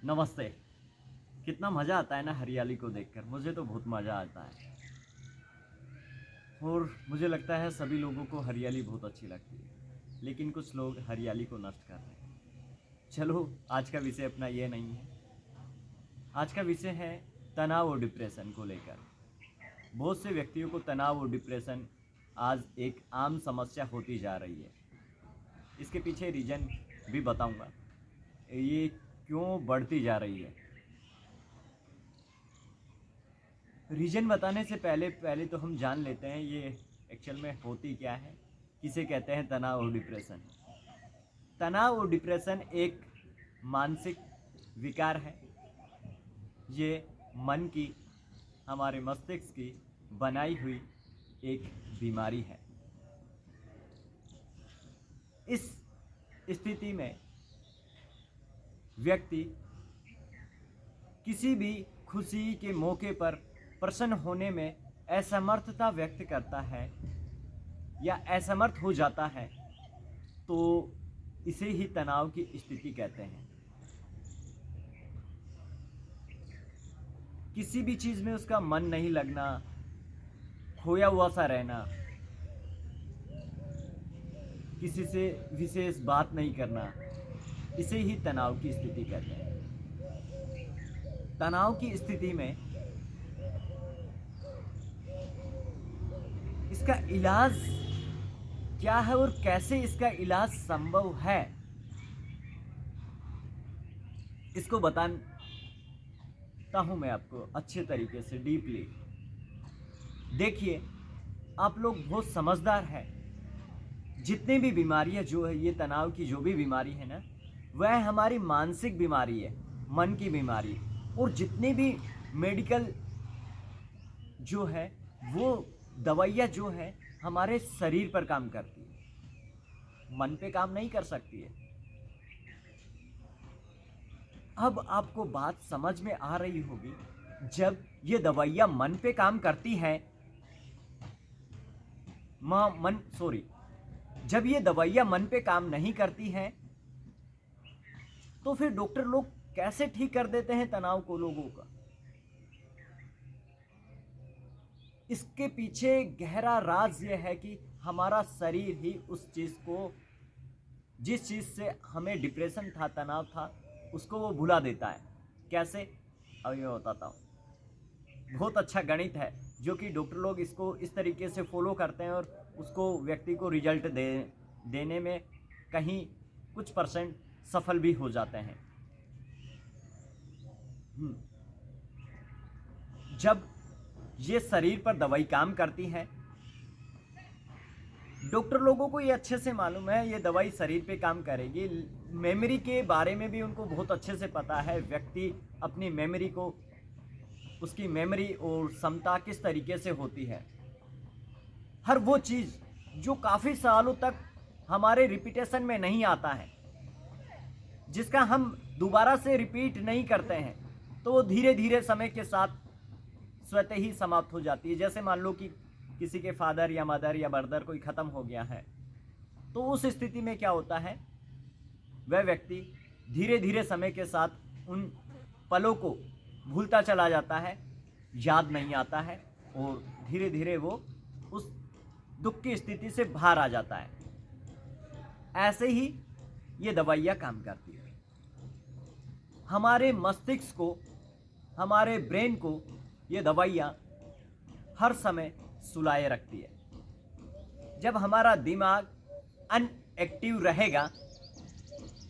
नमस्ते। कितना मज़ा आता है ना हरियाली को देखकर। मुझे तो बहुत मज़ा आता है और मुझे लगता है सभी लोगों को हरियाली बहुत अच्छी लगती है, लेकिन कुछ लोग हरियाली को नष्ट कर रहे हैं। चलो, आज का विषय अपना ये नहीं है। आज का विषय है तनाव और डिप्रेशन को लेकर। बहुत से व्यक्तियों को तनाव और डिप्रेशन आज एक आम समस्या होती जा रही है। इसके पीछे रीज़न भी बताऊंगा, ये क्यों बढ़ती जा रही है। रीजन बताने से पहले तो हम जान लेते हैं ये एक्चुअल में होती क्या है, किसे कहते हैं तनाव और डिप्रेशन। तनाव और डिप्रेशन एक मानसिक विकार है। ये मन की, हमारे मस्तिष्क की बनाई हुई एक बीमारी है। इस स्थिति में व्यक्ति किसी भी खुशी के मौके पर प्रसन्न होने में असमर्थता व्यक्त करता है या असमर्थ हो जाता है, तो इसे ही तनाव की स्थिति कहते हैं। किसी भी चीज़ में उसका मन नहीं लगना, खोया हुआ सा रहना, किसी से विशेष बात नहीं करना, इसे ही तनाव की स्थिति कहते हैं। तनाव की स्थिति में इसका इलाज क्या है और कैसे इसका इलाज संभव है, इसको बताता हूं मैं आपको अच्छे तरीके से, डीपली। देखिए, आप लोग बहुत समझदार हैं। जितनी भी बीमारियां जो है, ये तनाव की जो भी बीमारी है ना, वह हमारी मानसिक बीमारी है, मन की बीमारी। और जितनी भी मेडिकल जो है, वो दवाइयाँ जो है हमारे शरीर पर काम करती है, मन पे काम नहीं कर सकती है। अब आपको बात समझ में आ रही होगी, जब ये दवाइयाँ मन पे काम करती हैं, जब ये दवाइयाँ मन पे काम नहीं करती हैं, तो फिर डॉक्टर लोग कैसे ठीक कर देते हैं तनाव को लोगों का। इसके पीछे गहरा राज ये है कि हमारा शरीर ही उस चीज़ को, जिस चीज़ से हमें डिप्रेशन था, तनाव था, उसको वो भुला देता है। कैसे, अभी मैं बताता हूँ। बहुत अच्छा गणित है जो कि डॉक्टर लोग इसको इस तरीके से फॉलो करते हैं और उसको व्यक्ति को रिजल्ट देने में कहीं कुछ परसेंट सफल भी हो जाते हैं। जब ये शरीर पर दवाई काम करती है, डॉक्टर लोगों को ये अच्छे से मालूम है ये दवाई शरीर पे काम करेगी। मेमोरी के बारे में भी उनको बहुत अच्छे से पता है। व्यक्ति अपनी मेमोरी को, उसकी मेमोरी और क्षमता किस तरीके से होती है। हर वो चीज़ जो काफ़ी सालों तक हमारे रिपीटेशन में नहीं आता है, जिसका हम दोबारा से रिपीट नहीं करते हैं, तो वो धीरे धीरे समय के साथ स्वतः ही समाप्त हो जाती है। जैसे मान लो कि किसी के फादर या मदर या ब्रदर कोई ख़त्म हो गया है, तो उस स्थिति में क्या होता है, वह व्यक्ति धीरे धीरे समय के साथ उन पलों को भूलता चला जाता है, याद नहीं आता है, और धीरे धीरे वो उस दुख की स्थिति से बाहर आ जाता है। ऐसे ही ये दवाइयाँ काम करती है। हमारे मस्तिष्क को, हमारे ब्रेन को ये दवाइयाँ हर समय सुलाए रखती है। जब हमारा दिमाग अनएक्टिव रहेगा,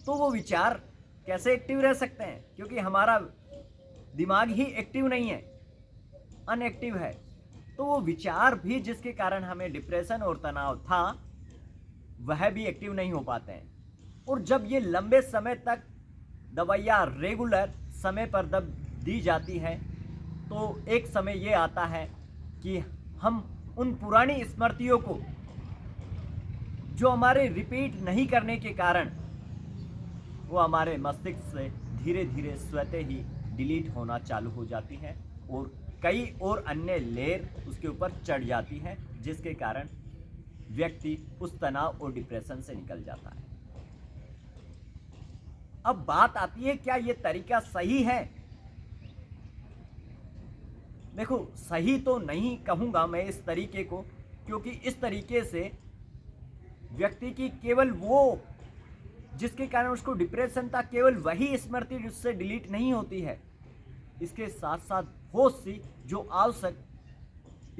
तो वो विचार कैसे एक्टिव रह सकते हैं, क्योंकि हमारा दिमाग ही एक्टिव नहीं है, अनएक्टिव है। तो वो विचार भी, जिसके कारण हमें डिप्रेशन और तनाव था, वह भी एक्टिव नहीं हो पाते हैं। और जब ये लंबे समय तक दवाइयाँ रेगुलर समय पर दी जाती हैं, तो एक समय ये आता है कि हम उन पुरानी स्मृतियों को, जो हमारे रिपीट नहीं करने के कारण वो हमारे मस्तिष्क से धीरे धीरे स्वतः ही डिलीट होना चालू हो जाती है, और कई और अन्य लेयर उसके ऊपर चढ़ जाती है, जिसके कारण व्यक्ति उस तनाव और डिप्रेशन से निकल जाता है। अब बात आती है, क्या ये तरीका सही है? देखो, सही तो नहीं कहूँगा मैं इस तरीके को, क्योंकि इस तरीके से व्यक्ति की केवल वो जिसके कारण उसको डिप्रेशन था, केवल वही स्मृति उससे डिलीट नहीं होती है, इसके साथ साथ बहुत सी जो आवश्यक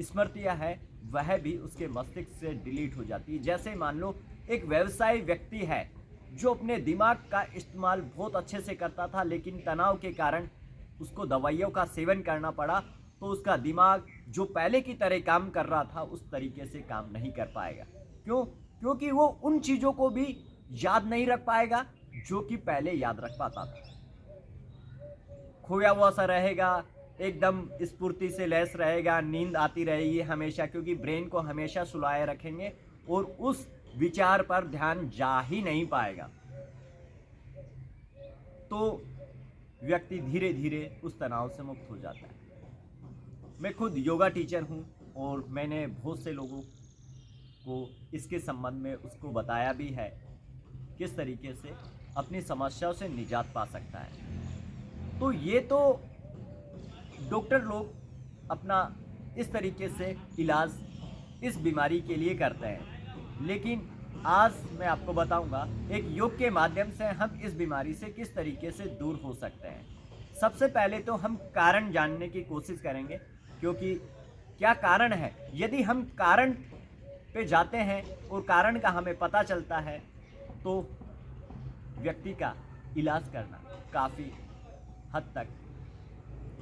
स्मृतियां है वह भी उसके मस्तिष्क से डिलीट हो जाती है। जैसे मान लो एक व्यवसायी व्यक्ति है जो अपने दिमाग का इस्तेमाल बहुत अच्छे से करता था, लेकिन तनाव के कारण उसको दवाइयों का सेवन करना पड़ा, तो उसका दिमाग जो पहले की तरह काम कर रहा था उस तरीके से काम नहीं कर पाएगा। क्यों? क्योंकि वो उन चीज़ों को भी याद नहीं रख पाएगा जो कि पहले याद रख पाता था। खोया हुआ सा रहेगा, एकदम स्फूर्ति से लैस रहेगा, नींद आती रहेगी हमेशा, क्योंकि ब्रेन को हमेशा सुलाए रखेंगे और उस विचार पर ध्यान जा ही नहीं पाएगा। तो व्यक्ति धीरे धीरे उस तनाव से मुक्त हो जाता है। मैं खुद योगा टीचर हूँ और मैंने बहुत से लोगों को इसके संबंध में उसको बताया भी है किस तरीके से अपनी समस्याओं से निजात पा सकता है। तो ये तो डॉक्टर लोग अपना इस तरीके से इलाज इस बीमारी के लिए करते हैं, लेकिन आज मैं आपको बताऊंगा एक योग के माध्यम से हम इस बीमारी से किस तरीके से दूर हो सकते हैं। सबसे पहले तो हम कारण जानने की कोशिश करेंगे, क्योंकि क्या कारण है। यदि हम कारण पे जाते हैं और कारण का हमें पता चलता है तो व्यक्ति का इलाज करना काफ़ी हद तक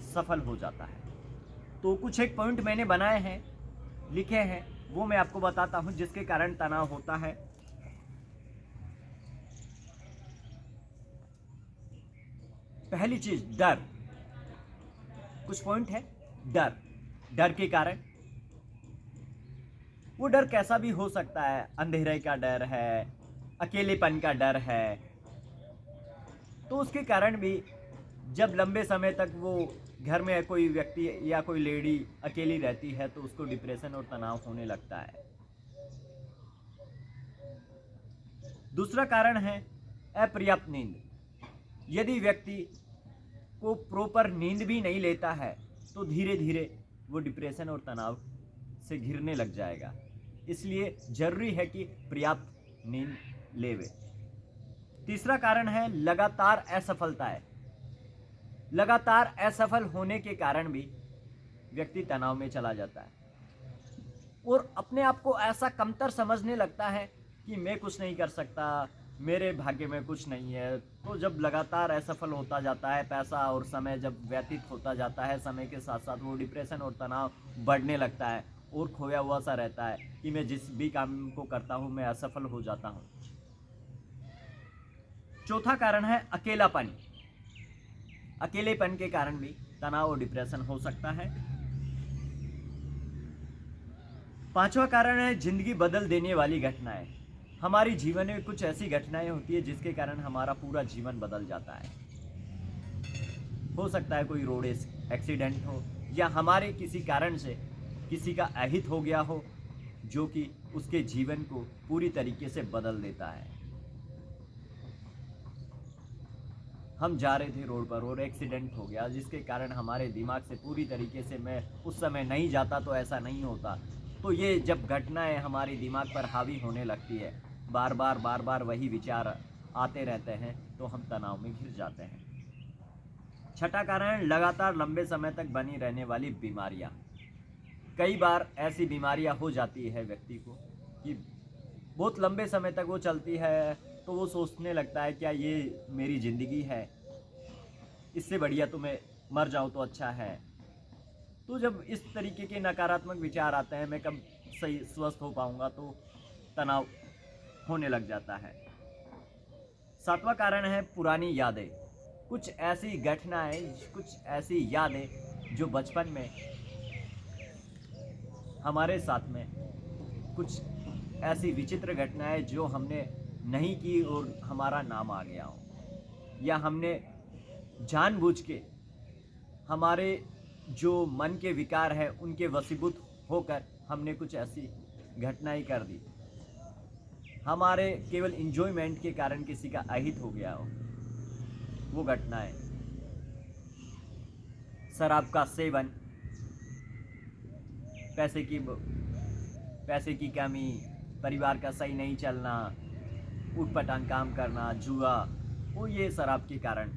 सफल हो जाता है। तो कुछ एक पॉइंट मैंने बनाए हैं, लिखे हैं, वो मैं आपको बताता हूं जिसके कारण तनाव होता है। पहली चीज, डर। कुछ पॉइंट है। डर के कारण, वो डर कैसा भी हो सकता है। अंधेरे का डर है, अकेलेपन का डर है, तो उसके कारण भी जब लंबे समय तक वो घर में कोई व्यक्ति या कोई लेडी अकेली रहती है तो उसको डिप्रेशन और तनाव होने लगता है। दूसरा कारण है अपर्याप्त नींद। यदि व्यक्ति को प्रॉपर नींद भी नहीं लेता है तो धीरे धीरे वो डिप्रेशन और तनाव से घिरने लग जाएगा। इसलिए जरूरी है कि पर्याप्त नींद लेवे। तीसरा कारण है लगातार असफलताएं। लगातार असफल होने के कारण भी व्यक्ति तनाव में चला जाता है और अपने आप को ऐसा कमतर समझने लगता है कि मैं कुछ नहीं कर सकता, मेरे भाग्य में कुछ नहीं है। तो जब लगातार असफल होता जाता है, पैसा और समय जब व्यतीत होता जाता है, समय के साथ साथ वो डिप्रेशन और तनाव बढ़ने लगता है और खोया हुआ सा रहता है कि मैं जिस भी काम को करता हूँ मैं असफल हो जाता हूँ। चौथा कारण है अकेलापन। अकेलेपन के कारण भी तनाव और डिप्रेशन हो सकता है। पांचवा कारण है जिंदगी बदल देने वाली घटनाएं। हमारी जीवन में कुछ ऐसी घटनाएं होती है जिसके कारण हमारा पूरा जीवन बदल जाता है। हो सकता है कोई रोड एक्सीडेंट हो या हमारे किसी कारण से किसी का अहित हो गया हो जो कि उसके जीवन को पूरी तरीके से बदल देता है। हम जा रहे थे रोड पर और एक्सीडेंट हो गया जिसके कारण हमारे दिमाग से पूरी तरीके से, मैं उस समय नहीं जाता तो ऐसा नहीं होता। तो ये जब घटनाएं हमारे दिमाग पर हावी होने लगती है, बार बार वही विचार आते रहते हैं, तो हम तनाव में घिर जाते हैं। छठा कारण, लगातार लंबे समय तक बनी रहने वाली बीमारियां। कई बार ऐसी बीमारियां हो जाती है व्यक्ति को कि बहुत लंबे समय तक वो चलती है, तो वो सोचने लगता है क्या ये मेरी ज़िंदगी है, इससे बढ़िया तो मैं मर जाऊँ तो अच्छा है। तो जब इस तरीके के नकारात्मक विचार आते हैं, मैं कब सही स्वस्थ हो पाऊँगा, तो तनाव होने लग जाता है। सातवां कारण है पुरानी यादें। कुछ ऐसी घटनाएं, कुछ ऐसी यादें जो बचपन में हमारे साथ में, कुछ ऐसी विचित्र घटनाएं जो हमने नहीं की और हमारा नाम आ गया हो, या हमने जानबूझ के हमारे जो मन के विकार है उनके वशीभूत होकर हमने कुछ ऐसी घटनाएं कर दी, हमारे केवल इंजॉयमेंट के कारण किसी का अहित हो गया हो, वो घटनाएं, शराब का सेवन, पैसे की कमी, परिवार का सही नहीं चलना, उटपटांग काम करना, जुआ, वो ये शराब के कारण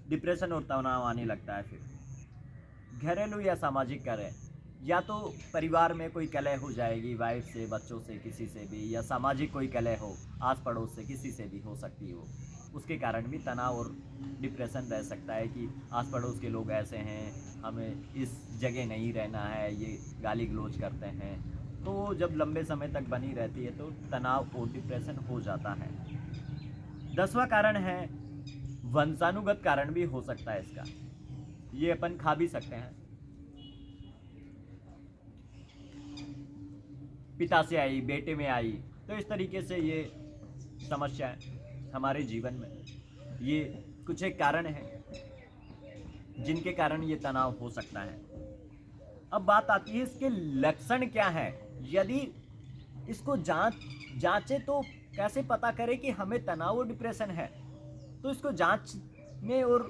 डिप्रेशन और तनाव आने लगता है। फिर घरेलू या सामाजिक कलह, या तो परिवार में कोई कलह हो जाएगी, वाइफ से, बच्चों से, किसी से भी, या सामाजिक कोई कलह हो, आस पड़ोस से किसी से भी हो सकती हो, उसके कारण भी तनाव और डिप्रेशन रह सकता है कि आस पड़ोस के लोग ऐसे हैं, हमें इस जगह नहीं रहना है, ये गाली गलौज करते हैं। तो जब लंबे समय तक बनी रहती है तो तनाव और डिप्रेशन हो जाता है। 10वां कारण है वंशानुगत कारण भी हो सकता है इसका, ये अपन खा भी सकते हैं, पिता से आई, बेटे में आई, तो इस तरीके से ये समस्या हमारे जीवन में, ये कुछ एक कारण है जिनके कारण ये तनाव हो सकता है। अब बात आती है इसके लक्षण क्या है। यदि इसको जांचे तो कैसे पता करें कि हमें तनाव और डिप्रेशन है, तो इसको जांचने और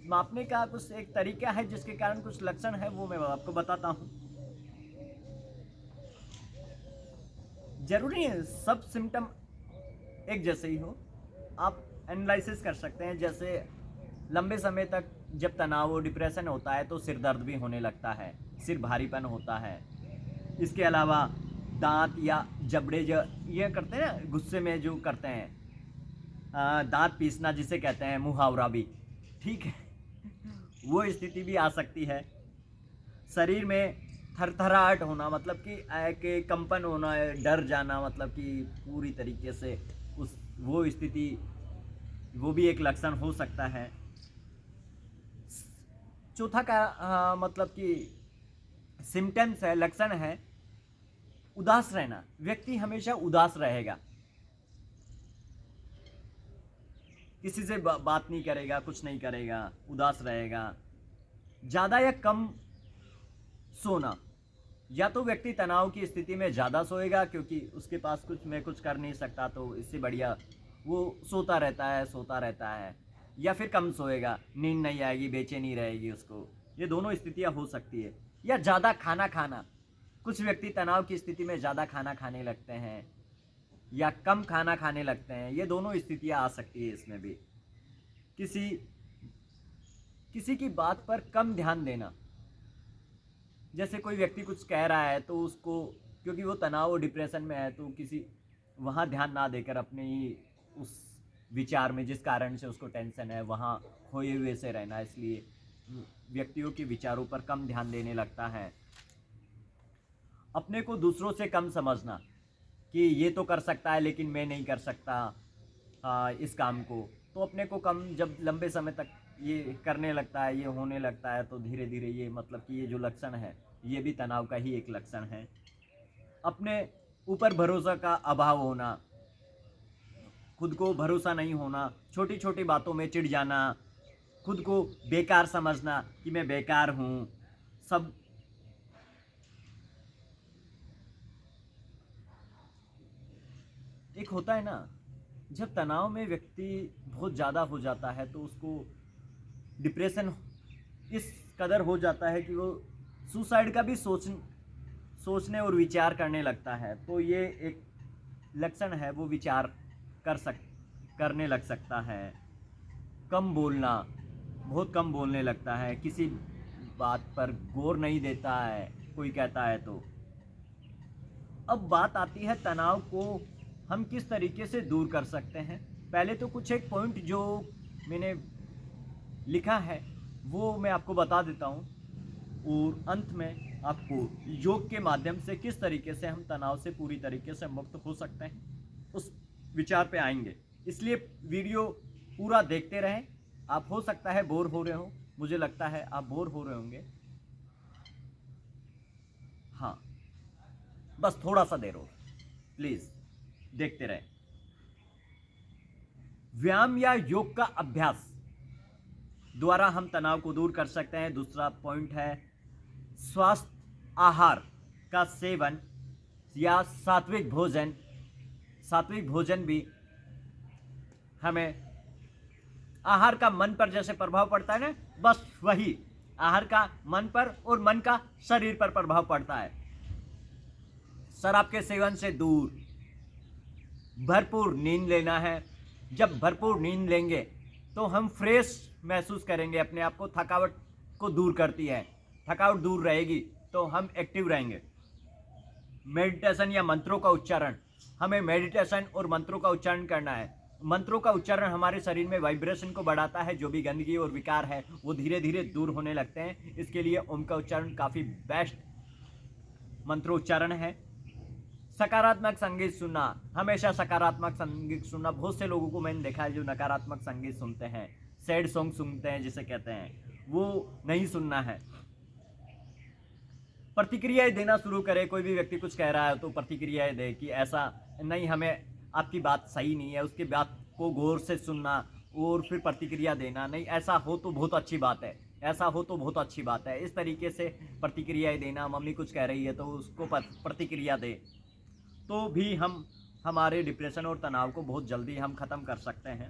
मापने का कुछ एक तरीका है जिसके कारण कुछ लक्षण है, वो मैं आपको बताता हूँ। जरूरी है सब सिम्टम एक जैसे ही हो, आप एनालिसिस कर सकते हैं। जैसे लंबे समय तक जब तनाव और डिप्रेशन होता है तो सिर दर्द भी होने लगता है, सिर भारीपन होता है। इसके अलावा दांत या जबड़े जो ये करते हैं ना, गुस्से में जो करते हैं, दांत पीसना जिसे कहते हैं, मुहावरा भी, ठीक है, वो स्थिति भी आ सकती है। शरीर में थरथराहट होना, मतलब कि कंपन होना, डर जाना, मतलब कि पूरी तरीके से उस वो स्थिति, वो भी एक लक्षण हो सकता है। चौथा का मतलब कि सिम्टम्स है, लक्षण है उदास रहना। व्यक्ति हमेशा उदास रहेगा, किसी से बात नहीं करेगा, कुछ नहीं करेगा, उदास रहेगा। ज़्यादा या कम सोना, या तो व्यक्ति तनाव की स्थिति में ज़्यादा सोएगा क्योंकि उसके पास कुछ कर नहीं सकता, तो इससे बढ़िया वो सोता रहता है, या फिर कम सोएगा, नींद नहीं आएगी, बेचैनी रहेगी उसको। ये दोनों स्थितियाँ हो सकती है। या ज़्यादा खाना खाना, कुछ व्यक्ति तनाव की स्थिति में ज़्यादा खाना खाने लगते हैं या कम खाना खाने लगते हैं, ये दोनों स्थितियाँ आ सकती है इसमें भी। किसी की बात पर कम ध्यान देना, जैसे कोई व्यक्ति कुछ कह रहा है तो उसको, क्योंकि वो तनाव और डिप्रेशन में है, तो किसी वहाँ ध्यान ना देकर अपने ही उस विचार में, जिस कारण से उसको टेंशन है, वहाँ खोए हुए से रहना, इसलिए व्यक्तियों के विचारों पर कम ध्यान देने लगता है। अपने को दूसरों से कम समझना कि ये तो कर सकता है लेकिन मैं नहीं कर सकता इस काम को, तो अपने को कम, जब लंबे समय तक ये करने लगता है, ये होने लगता है, तो धीरे धीरे ये, मतलब कि ये जो लक्षण है ये भी तनाव का ही एक लक्षण है। अपने ऊपर भरोसा का अभाव होना, खुद को भरोसा नहीं होना, छोटी छोटी बातों में चिढ़ जाना, खुद को बेकार समझना कि मैं बेकार हूँ, सब एक होता है ना, जब तनाव में व्यक्ति बहुत ज़्यादा हो जाता है तो उसको डिप्रेशन इस कदर हो जाता है कि वो सुसाइड का भी सोचने और विचार करने लगता है। तो ये एक लक्षण है, वो विचार करने लग सकता है। कम बोलना, बहुत कम बोलने लगता है, किसी बात पर गौर नहीं देता है कोई कहता है तो। अब बात आती है तनाव को हम किस तरीके से दूर कर सकते हैं। पहले तो कुछ एक पॉइंट जो मैंने लिखा है वो मैं आपको बता देता हूँ, और अंत में आपको योग के माध्यम से किस तरीके से हम तनाव से पूरी तरीके से मुक्त हो सकते हैं उस विचार पे आएंगे। इसलिए वीडियो पूरा देखते रहें। आप हो सकता है बोर हो रहे हो, मुझे लगता है आप बोर हो रहे होंगे, हाँ, बस थोड़ा सा देर और प्लीज़ देखते रहें। व्यायाम या योग का अभ्यास द्वारा हम तनाव को दूर कर सकते हैं। दूसरा पॉइंट है स्वस्थ आहार का सेवन या सात्विक भोजन भी हमें आहार का मन पर जैसे प्रभाव पड़ता है ना, बस वही आहार का मन पर और मन का शरीर पर प्रभाव पड़ता है। शराब के सेवन से दूर, भरपूर नींद लेना है। जब भरपूर नींद लेंगे तो हम फ्रेश महसूस करेंगे अपने आप को, थकावट को दूर करती है, थकावट दूर रहेगी तो हम एक्टिव रहेंगे। मेडिटेशन या मंत्रों का उच्चारण, हमें मेडिटेशन और मंत्रों का उच्चारण करना है। मंत्रों का उच्चारण हमारे शरीर में वाइब्रेशन को बढ़ाता है, जो भी गंदगी और विकार है वो धीरे धीरे दूर होने लगते हैं। इसके लिए ओम का उच्चारण काफ़ी बेस्ट मंत्रोच्चारण है। सकारात्मक संगीत सुनना, हमेशा सकारात्मक संगीत सुनना। बहुत से लोगों को मैंने देखा है जो नकारात्मक संगीत सुनते हैं, सैड सॉन्ग सुनते हैं जिसे कहते हैं, वो नहीं सुनना है। प्रतिक्रियाएं देना शुरू करें। कोई भी व्यक्ति कुछ कह रहा है तो प्रतिक्रियाएं दे कि ऐसा नहीं, हमें आपकी बात सही नहीं है, उसकी बात को गौर से सुनना और फिर प्रतिक्रिया देना। नहीं, ऐसा हो तो बहुत अच्छी बात है, ऐसा हो तो बहुत अच्छी बात है। इस तरीके से प्रतिक्रियाएं देना। मम्मी कुछ कह रही है तो उसको प्रतिक्रिया दे, तो भी हम हमारे डिप्रेशन और तनाव को बहुत जल्दी हम ख़त्म कर सकते हैं।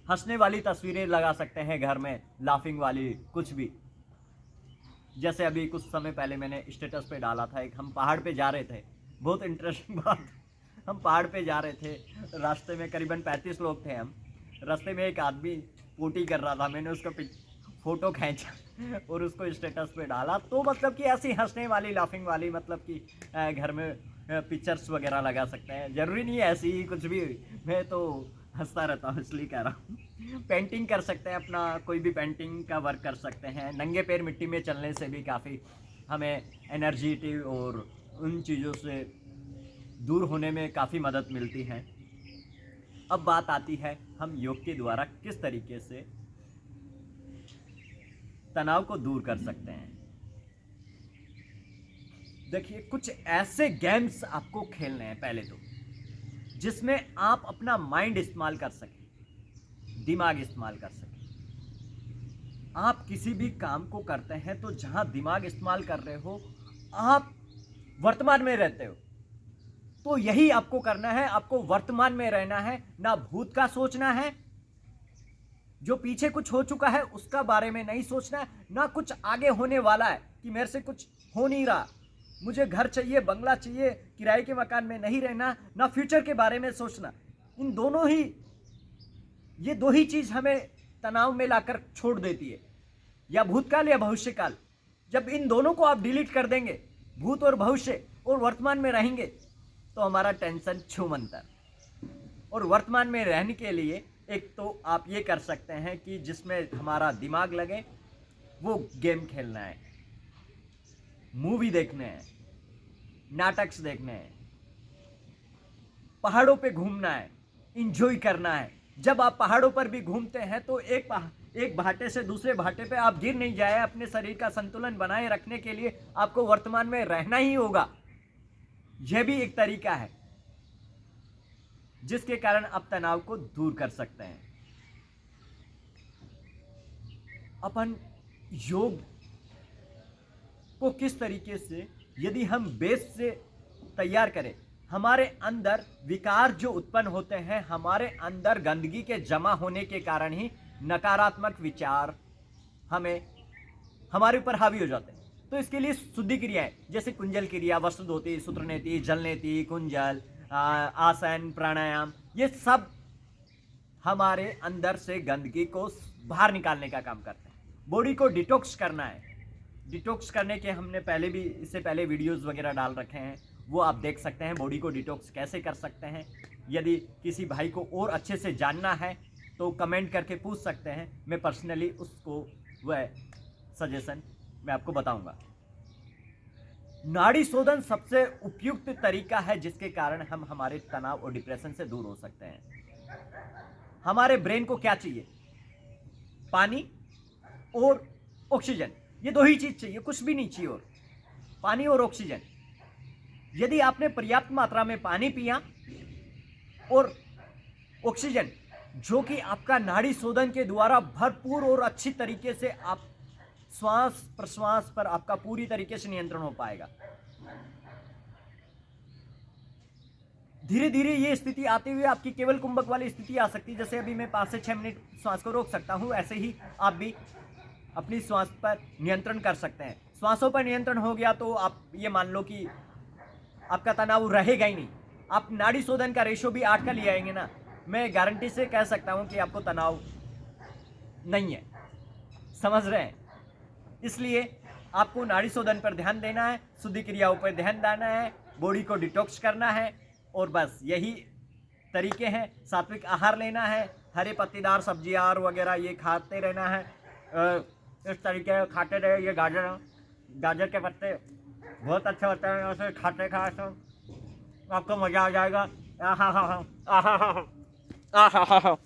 हंसने वाली तस्वीरें लगा सकते हैं घर में, लाफिंग वाली कुछ भी। जैसे अभी कुछ समय पहले मैंने स्टेटस पे डाला था, एक हम पहाड़ पे जा रहे थे, बहुत इंटरेस्टिंग बात। हम पहाड़ पे जा रहे थे, रास्ते में करीबन 35 लोग थे हम। रास्ते में एक आदमी पोटी कर रहा था, मैंने उसका फ़ोटो खींचा और उसको स्टेटस पे डाला। तो मतलब कि ऐसी हंसने वाली, लाफिंग वाली, मतलब कि घर में पिक्चर्स वगैरह लगा सकते हैं। ज़रूरी नहीं है ऐसी ही कुछ भी, मैं तो हंसता रहता हूँ इसलिए कह रहा हूँ। पेंटिंग कर सकते हैं, अपना कोई भी पेंटिंग का वर्क कर सकते हैं। नंगे पैर मिट्टी में चलने से भी काफ़ी हमें एनर्जेटिक और उन चीज़ों से दूर होने में काफ़ी मदद मिलती है। अब बात आती है हम योग के द्वारा किस तरीके से तनाव को दूर कर सकते हैं। देखिए, कुछ ऐसे गेम्स आपको खेलने हैं पहले तो, जिसमें आप अपना माइंड इस्तेमाल कर सकें, दिमाग इस्तेमाल कर सकें। आप किसी भी काम को करते हैं तो जहां दिमाग इस्तेमाल कर रहे हो, आप वर्तमान में रहते हो, तो यही आपको करना है। आपको वर्तमान में रहना है, ना भूत का सोचना है, जो पीछे कुछ हो चुका है उसका बारे में नहीं सोचना है, ना कुछ आगे होने वाला है कि मेरे से कुछ हो नहीं रहा, मुझे घर चाहिए, बंगला चाहिए, किराए के मकान में नहीं रहना, ना फ्यूचर के बारे में सोचना। इन दोनों ही, ये दो ही चीज हमें तनाव में लाकर छोड़ देती है, या भूतकाल या भविष्यकाल। जब इन दोनों को आप डिलीट कर देंगे, भूत और भविष्य, और वर्तमान में रहेंगे, तो हमारा टेंशन छूमंतर। और वर्तमान में रहने के लिए एक तो आप ये कर सकते हैं कि जिसमें हमारा दिमाग लगे, वो गेम खेलना है, मूवी देखने हैं, नाटक देखने हैं, पहाड़ों पे घूमना है, इंजॉय करना है। जब आप पहाड़ों पर भी घूमते हैं तो एक भाटे से दूसरे भाटे पे आप गिर नहीं जाए। अपने शरीर का संतुलन बनाए रखने के लिए आपको वर्तमान में रहना ही होगा। यह भी एक तरीका है जिसके कारण आप तनाव को दूर कर सकते हैं। अपन योग को किस तरीके से, यदि हम बेस से तैयार करें, हमारे अंदर विकार जो उत्पन्न होते हैं, हमारे अंदर गंदगी के जमा होने के कारण ही नकारात्मक विचार हमारे ऊपर हावी हो जाते हैं। तो इसके लिए शुद्धि क्रियाएं, जैसे कुंजल क्रिया, वस्तुधोती, सूत्रनेति, जलनेति, कुंजल, आसन, प्राणायाम, ये सब हमारे अंदर से गंदगी को बाहर निकालने का काम करते हैं। बॉडी को डिटॉक्स करना है। डिटॉक्स करने के हमने पहले भी, इससे पहले वीडियोस वगैरह डाल रखे हैं, वो आप देख सकते हैं। बॉडी को डिटॉक्स कैसे कर सकते हैं, यदि किसी भाई को और अच्छे से जानना है तो कमेंट करके पूछ सकते हैं, मैं पर्सनली उसको वह सजेशन मैं आपको बताऊंगा। नाड़ी शोधन सबसे उपयुक्त तरीका है जिसके कारण हम हमारे तनाव और डिप्रेशन से दूर हो सकते हैं। हमारे ब्रेन को क्या चाहिए? पानी और ऑक्सीजन, ये दो ही चीज चाहिए, कुछ भी नहीं चाहिए और, पानी और ऑक्सीजन। यदि आपने पर्याप्त मात्रा में पानी पिया और ऑक्सीजन, जो कि आपका नाड़ी शोधन के द्वारा भरपूर और अच्छी तरीके से आप श्वास प्रश्वास पर आपका पूरी तरीके से नियंत्रण हो पाएगा। धीरे धीरे ये स्थिति आते हुए आपकी केवल कुंभक वाली स्थिति आ सकती है। जैसे अभी मैं 5 से 6 मिनट श्वास को रोक सकता हूँ, ऐसे ही आप भी अपनी श्वास पर नियंत्रण कर सकते हैं। श्वासों पर नियंत्रण हो गया तो आप ये मान लो कि आपका तनाव रहेगा ही नहीं। आप नाड़ी शोधन का रेशो भी 8 का ले आएंगे ना, मैं गारंटी से कह सकता हूँ कि आपको तनाव नहीं है। समझ रहे हैं? इसलिए आपको नाड़ी शोधन पर ध्यान देना है, शुद्धि क्रियाओं पर ध्यान देना है, बॉडी को डिटॉक्स करना है, और बस यही तरीके हैं। सात्विक आहार लेना है, हरे पत्तेदार सब्जियां और वगैरह ये खाते रहना है। इस तरीके खाते रहे। ये गाजर के पत्ते बहुत अच्छे होते हैं, उसे खाते खाते आपको मज़ा आ जाएगा। आहा हा हा, आहा हा हा, आहा हा हा।